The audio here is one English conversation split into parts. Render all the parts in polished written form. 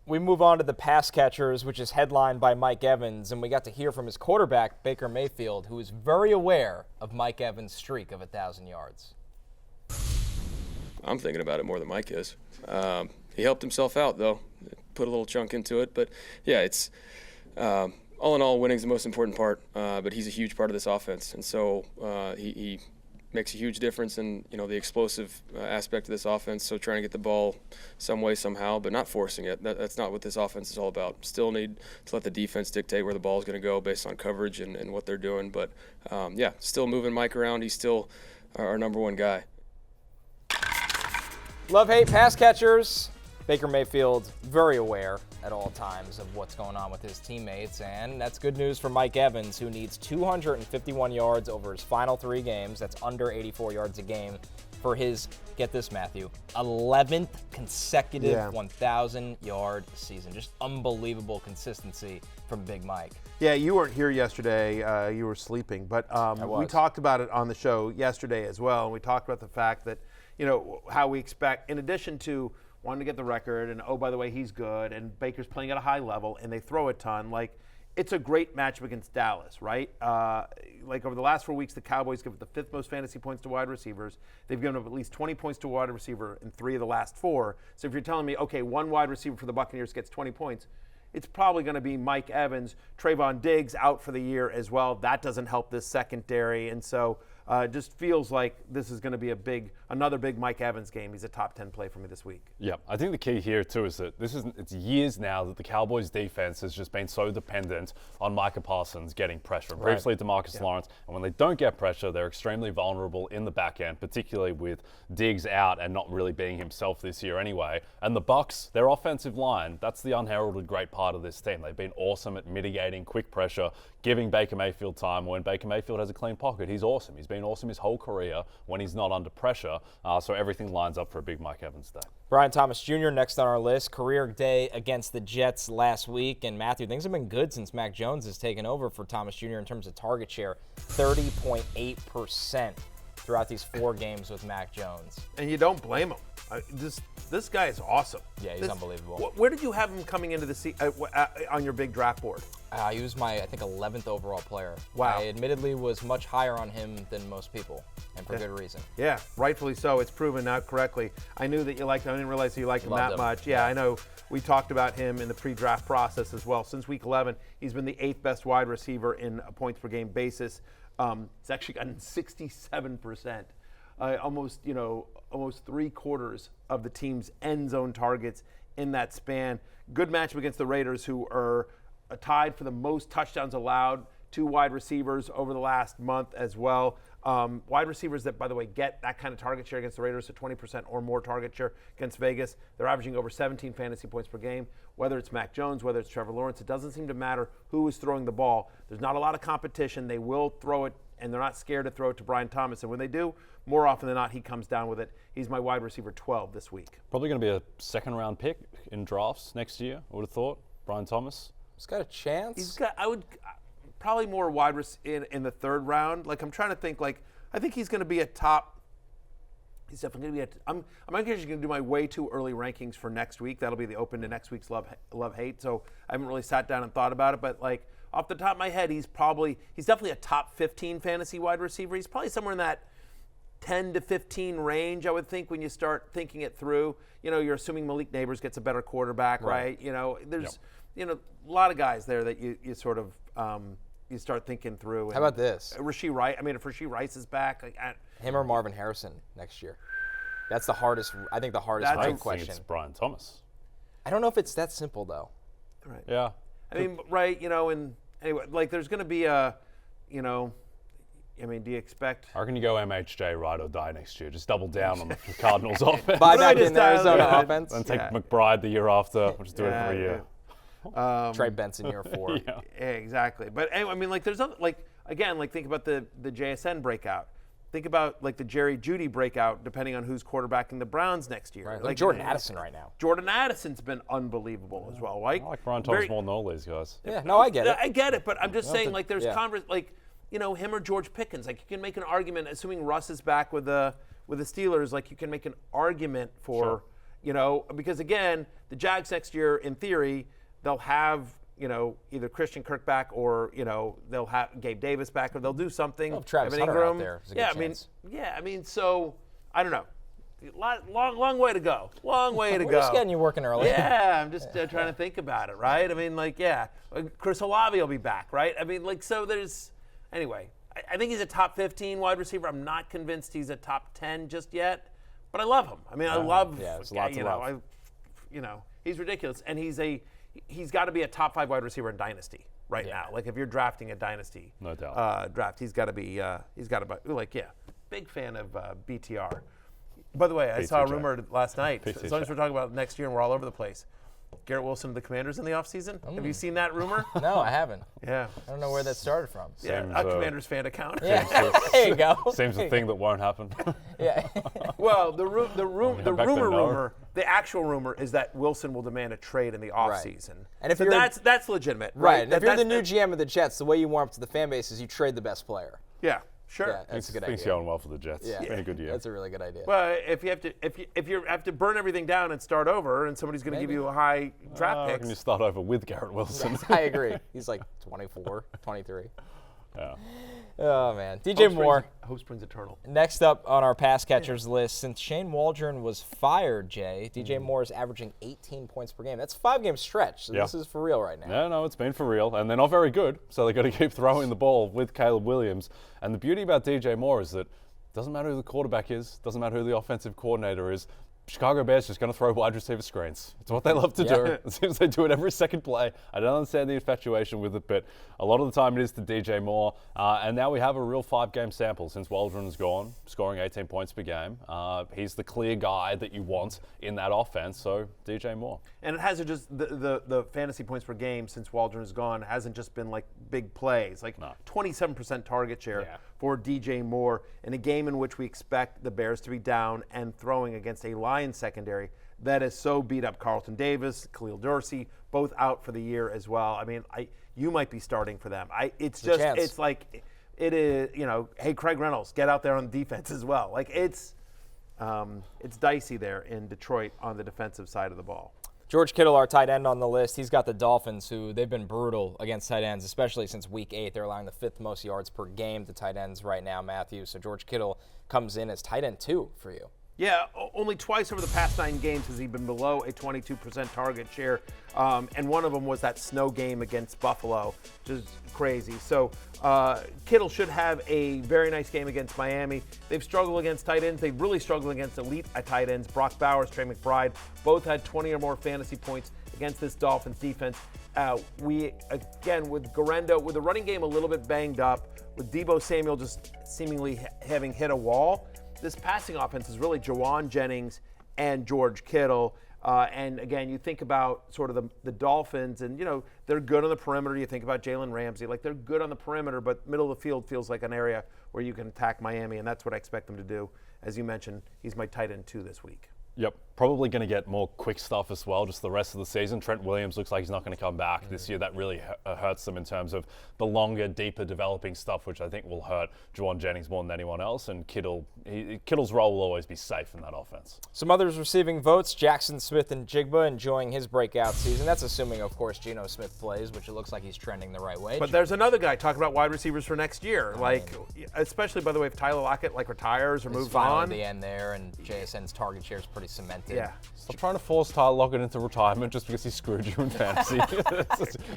We move on to the pass catchers, which is headlined by Mike Evans, and we got to hear from his quarterback, Baker Mayfield, who is very aware of Mike Evans' streak of 1,000 yards. I'm thinking about it more than Mike is. He helped himself out, though, put a little chunk into it. But, yeah, it's all in all, winning's the most important part, but he's a huge part of this offense. And so he makes a huge difference in, the explosive aspect of this offense. So trying to get the ball some way, somehow, but not forcing it. That's not what this offense is all about. Still need to let the defense dictate where the ball is going to go based on coverage and what they're doing. But, still moving Mike around. He's still our number one guy. Love-hate pass catchers. Baker Mayfield very aware at all times of what's going on with his teammates, and that's good news for Mike Evans, who needs 251 yards over his final 3 games. That's under 84 yards a game for his, get this, Matthew, 11th consecutive 1,000-yard season. Just unbelievable consistency from Big Mike. Yeah, you weren't here yesterday. You were sleeping, but we talked about it on the show yesterday as well, and we talked about the fact that, how we expect, in addition to wanting to get the record, and by the way, he's good, and Baker's playing at a high level, and they throw a ton. It's a great matchup against Dallas, right? Over the last 4 weeks, the Cowboys give up the 5th most fantasy points to wide receivers. They've given up at least 20 points to a wide receiver in 3 of the last 4. So if you're telling me, okay, one wide receiver for the Buccaneers gets 20 points, it's probably going to be Mike Evans. Trayvon Diggs out for the year as well. That doesn't help this secondary, and so it just feels like this is going to be another big Mike Evans game. He's a top 10 play for me this week. Yeah, I think the key here too is that it's years now that the Cowboys defense has just been so dependent on Micah Parsons getting pressure. Previously DeMarcus Lawrence, and when they don't get pressure, they're extremely vulnerable in the back end, particularly with Diggs out and not really being himself this year anyway. And the Bucs, their offensive line, that's the unheralded great part of this team. They've been awesome at mitigating quick pressure, giving Baker Mayfield time. When Baker Mayfield has a clean pocket, he's awesome. He's been awesome his whole career when he's not under pressure. So everything lines up for a big Mike Evans day. Brian Thomas Jr. next on our list. Career day against the Jets last week. And Matthew, things have been good since Mac Jones has taken over for Thomas Jr. in terms of target share. 30.8% throughout these 4 games with Mac Jones. And you don't blame him. This guy is awesome. Yeah, he's unbelievable. Where did you have him coming into the season on your big draft board? He was my, 11th overall player. Wow. I admittedly was much higher on him than most people, and for good reason. Yeah, rightfully so. It's proven out correctly. I knew that you liked him. I didn't realize you liked him that much. Yeah, I know. We talked about him in the pre-draft process as well. Since week 11, he's been the 8th best wide receiver in a points per game basis. He's actually gotten 67%. Almost 3/4 of the team's end zone targets in that span. Good matchup against the Raiders, who are tied for the most touchdowns allowed. 2 wide receivers over the last month as well. Wide receivers that, by the way, get that kind of target share against the Raiders, so 20% or more target share against Vegas. They're averaging over 17 fantasy points per game. Whether it's Mac Jones, whether it's Trevor Lawrence, it doesn't seem to matter who is throwing the ball. There's not a lot of competition. They will throw it, and they're not scared to throw it to Brian Thomas. And when they do, more often than not, he comes down with it. He's my wide receiver 12 this week. Probably going to be a second-round pick in drafts next year, I would have thought. Brian Thomas. He's got a chance. I would probably more wide in the 3rd round. I'm trying to think. I think he's going to be a top. He's definitely going to be I'm actually going to do my way too early rankings for next week. That'll be the open to next week's love-hate. So I haven't really sat down and thought about it. But off the top of my head, he's definitely a top 15 fantasy wide receiver. He's probably somewhere in that 10 to 15 range, I would think, when you start thinking it through. You're assuming Malik Neighbors gets a better quarterback, right? There's a lot of guys there that you sort of you start thinking through. How about this? Rashee Rice. If Rashee Rice is back, him or Marvin Harrison next year. That's the hardest. I think the hardest question. I think it's Brian Thomas. I don't know if it's that simple though. Right. Yeah. Right. And anyway, there's going to be a, do you expect? I reckon you go MHJ ride or die next year. Just double down on the Cardinals offense. Buy back in Arizona offense. And take McBride the year after. We'll just do it every year. Trey Benson year 4. Yeah, exactly. But anyway, there's other, think about the JSN breakout. Think about the Jerry Jeudy breakout, depending on who's quarterbacking the Browns next year. Right. Jordan Addison right now. Jordan Addison's been unbelievable as well. I like Brian Thomas more than all these guys. Yeah, no, I get it. I get it, but I'm just saying, there's him or George Pickens. You can make an argument, assuming Russ is back with the Steelers. You can make an argument for. Sure. because again, the Jags next year, in theory, they'll have, either Christian Kirk back or, they'll have Gabe Davis back or they'll do something. Well, Travis Hunter out there. So I don't know. Long way to go. Long way to go. We're just getting you working early. Yeah, I'm just trying to think about it, right? Chris Olave will be back, right? So there's, anyway, I think he's a top 15 wide receiver. I'm not convinced he's a top 10 just yet, but I love him. I love, he's ridiculous. And he's got to be a top 5 wide receiver in Dynasty right now. Like if you're drafting a Dynasty no doubt. draft, he's got to be, big fan of BTR. By the way, I saw a rumor last night, as long as we're talking about next year and we're all over the place, Garrett Wilson to the Commanders in the offseason. Have you seen that rumor? No, I haven't. Yeah. I don't know where that started from. A Commanders fan account. Yeah. There you go. Seems a thing that won't happen. Yeah. Well, the rumor, the actual rumor is that Wilson will demand a trade in the offseason. Right. And if that's legitimate. Right. And if you're the new GM of the Jets, the way you warm up to the fan base is you trade the best player. Yeah. Sure, yeah, that's a good idea. Things going well for the Jets. Yeah, been a good year. That's a really good idea. Well, if you have to burn everything down and start over, and somebody's going to give you a high draft pick, can you start over with Garrett Wilson? Yes, I agree. He's like 24, 23. Yeah. Oh man, DJ Moore. Hope springs eternal. Next up on our pass catchers list, since Shane Waldron was fired, Jay, DJ Moore is averaging 18 points per game. That's a 5-game stretch, so this is for real right now. No, it's been for real, and they're not very good, so they've got to keep throwing the ball with Caleb Williams. And the beauty about DJ Moore is that it doesn't matter who the quarterback is, doesn't matter who the offensive coordinator is. Chicago Bears just going to throw wide receiver screens. It's what they love to do. It seems they do it every second play. I don't understand the infatuation with it, but a lot of the time it is to DJ Moore. And now we have a real 5-game sample since Waldron is gone, scoring 18 points per game. He's the clear guy that you want in that offense, so DJ Moore. And it hasn't just, the fantasy points per game since Waldron is gone hasn't just been like big plays. 27% target share for DJ Moore in a game in which we expect the Bears to be down and throwing against a Lions secondary that is so beat up. Carlton Davis, Khalil Dorsey, both out for the year as well. You might be starting for them. It's like, it is, hey, Craig Reynolds, get out there on defense as well. It's dicey there in Detroit on the defensive side of the ball. George Kittle, our tight end on the list, he's got the Dolphins, who they've been brutal against tight ends, especially since Week 8. They're allowing the 5th most yards per game to tight ends right now, Matthew. So George Kittle comes in as tight end 2 for you. Yeah, only twice over the past 9 games has he been below a 22% target share, and one of them was that snow game against Buffalo, which is crazy. So Kittle should have a very nice game against Miami. They've struggled against tight ends. They've really struggled against elite tight ends. Brock Bowers, Trey McBride, both had 20 or more fantasy points against this Dolphins defense. Again, with Garendo, with the running game a little bit banged up, with Deebo Samuel just seemingly having hit a wall, this passing offense is really Jawan Jennings and George Kittle. And again, you think about sort of the Dolphins, and they're good on the perimeter. You think about Jalen Ramsey, they're good on the perimeter, but middle of the field feels like an area where you can attack Miami, and that's what I expect them to do. As you mentioned, he's my tight end 2 this week. Yep, probably going to get more quick stuff as well, just the rest of the season. Trent Williams looks like he's not going to come back this year. That really hurts them in terms of the longer, deeper developing stuff, which I think will hurt Jawan Jennings more than anyone else. And Kittle's role will always be safe in that offense. Some others receiving votes, Jackson Smith and Jigba enjoying his breakout season. That's assuming, of course, Geno Smith plays, which it looks like he's trending the right way. But there's another guy talking about wide receivers for next year. Especially, by the way, if Tyler Lockett retires or moves on. The end there, and JSN's target share is pretty cemented. Yeah. Stop trying to force Tyler Lockett into retirement just because he screwed you in fantasy.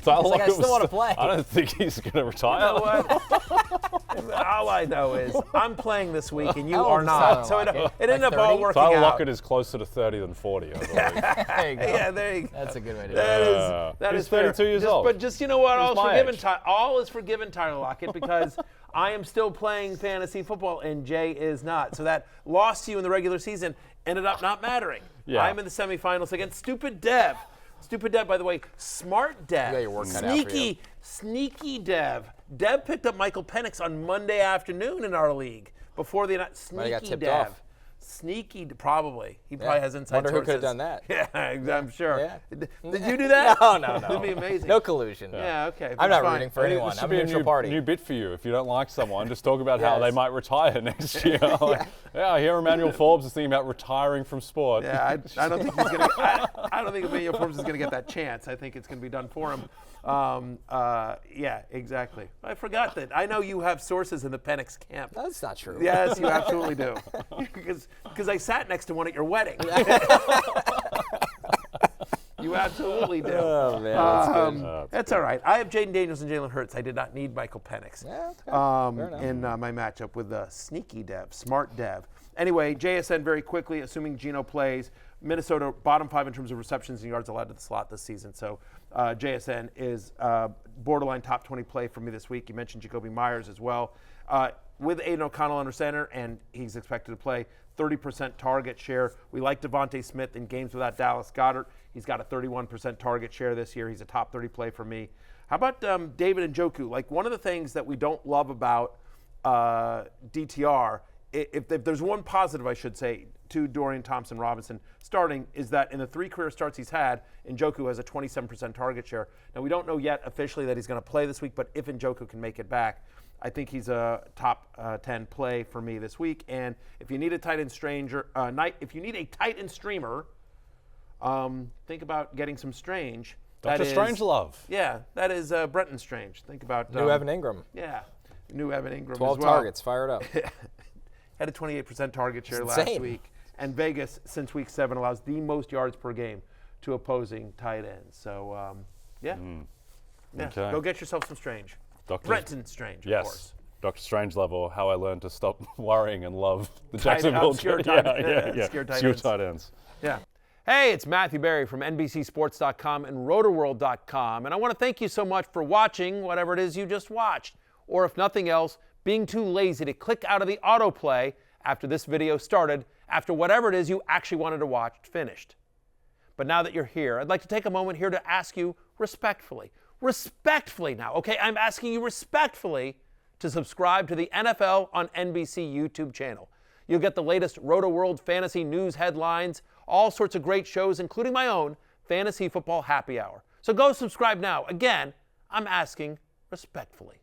Tyler Lockett, I still want to play. I don't think he's going to retire. You know what? All I know is I'm playing this week and you are not. So it ended up all working out. Tyler Lockett is closer to 30 than 40, I believe. There you go. Yeah, there you go. That's a good way to do it. That is 32 years old. But just, you know what? All is forgiven Tyler Lockett because I am still playing fantasy football and Jay is not. So that loss to you in the regular season ended up not mattering. Yeah. I'm in the semifinals against Stupid Dev. Stupid Dev, by the way, smart Dev. You got your work cut out for you. Sneaky Dev. Dev picked up Michael Penix on Monday afternoon in our league before the sneaky got tipped Dev. off. Sneaky, probably. He probably has inside Wonder sources. who could have done that. Yeah, I'm sure. Yeah. Did you do that? No. That'd be amazing. No collusion. Yeah, okay. I'm not fine. rooting for anyone. This I'm should a be neutral party. new bit for you. If you don't like someone, just talk about how they Yes. might retire next year. I hear Emmanuel Forbes is thinking about retiring from sport. Yeah, I don't think he's going to. I don't think Emmanuel Forbes is going to get that chance. I think it's going to be done for him. Yeah, exactly. I forgot that. I know you have sources in the Penix camp. That's not true. Yes, you absolutely do. Because I sat next to one at your wedding. You absolutely do. Oh, man, That's all right. I have Jaden Daniels and Jalen Hurts. I did not need Michael Penix Yeah, okay. Fair enough. in my matchup with the sneaky dev, smart dev. Anyway, JSN very quickly, assuming Geno plays. Minnesota bottom 5 in terms of receptions and yards allowed to the slot this season. So JSN is borderline top 20 play for me this week. You mentioned Jacoby Myers as well. With Aiden O'Connell under center, and he's expected to play 30% target share. We like Devontae Smith in games without Dallas Goedert. He's got a 31% target share this year. He's a top 30 play for me. How about David Njoku? Like, one of the things that we don't love about DTR, if there's one positive, I should say, to Dorian Thompson-Robinson starting, is that in the 3 career starts he's had, Njoku has a 27% target share. Now, we don't know yet officially that he's going to play this week, but if Njoku can make it back, I think he's a top 10 play for me this week. And if you need a tight end streamer, think about getting some Strange. Dr. Strangelove. Yeah, that is Brenton Strange. Think about New Evan Ingram. Yeah, new Evan Ingram 12 as well. targets. Fire it up. Had a 28% target share It's last insane. week. And Vegas, since week 7, allows the most yards per game to opposing tight ends. So, yeah. Okay. Go get yourself some Strange. Brenton Strange, of Yes. course. Dr. Strangelove, or how I learned to stop worrying and love the Tight- Jacksonville obscure yeah, tight- yeah. obscure tight Obscure ends. tight ends. Yeah. Hey, it's Matthew Berry from NBCSports.com and RotoWorld.com, and I want to thank you so much for watching whatever it is you just watched, or if nothing else, being too lazy to click out of the autoplay after this video started, after whatever it is you actually wanted to watch finished. But now that you're here, I'd like to take a moment here to ask you respectfully now, okay? I'm asking you respectfully to subscribe to the NFL on NBC YouTube channel. You'll get the latest Roto World fantasy news headlines, all sorts of great shows, including my own Fantasy Football Happy Hour. So go subscribe now. Again, I'm asking respectfully.